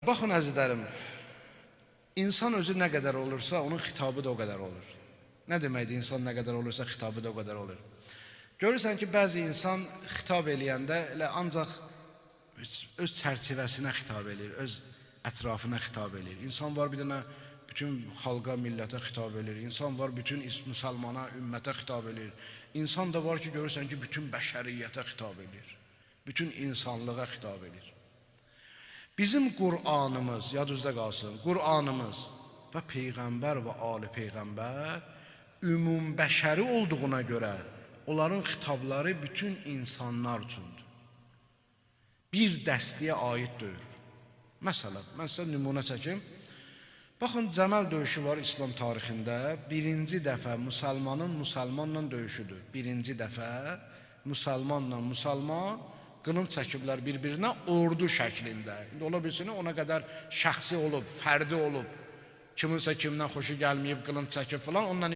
Baxın əzizlərim, insan özü nə qədər olursa, onun xitabı da o qədər olur. Nə deməkdir, insan nə qədər olursa, xitabı da o qədər olur. Görürsən ki, bəzi insan xitab eləyəndə elə ancaq öz çərçivəsinə xitab eləyir, öz ətrafına xitab eləyir. İnsan var bir dənə bütün xalqa, millətə xitab eləyir. İnsan var bütün müsəlmana, ümmətə xitab eləyir. İnsan da var ki, görürsən ki, bütün bəşəriyyətə xitab eləyir. Bütün insanlığa xitab eləyir. Bizim Qur'anımız, yadınızda qalsın, Qur'anımız və Peyğəmbər və Ali Peyğəmbər ümumbəşəri olduğuna görə onların xitabları bütün insanlar üçündür. Bir dəstəyə aid deyil. Məsələn, mən sizə nümunə çəkim. Baxın, Cəməl döyüşü var İslam tarixində. Birinci dəfə müsəlmanla döyüşüdür. Birinci dəfə müsəlmanla müsəlman qılınc çəkiblər bir-birinə ordu şəklində. İndi ola bilsin, ona qədər şəxsi olub, fərdi olub. Kiminsə kimdən xoşu gəlməyib, qılınc çəkib filan, ondan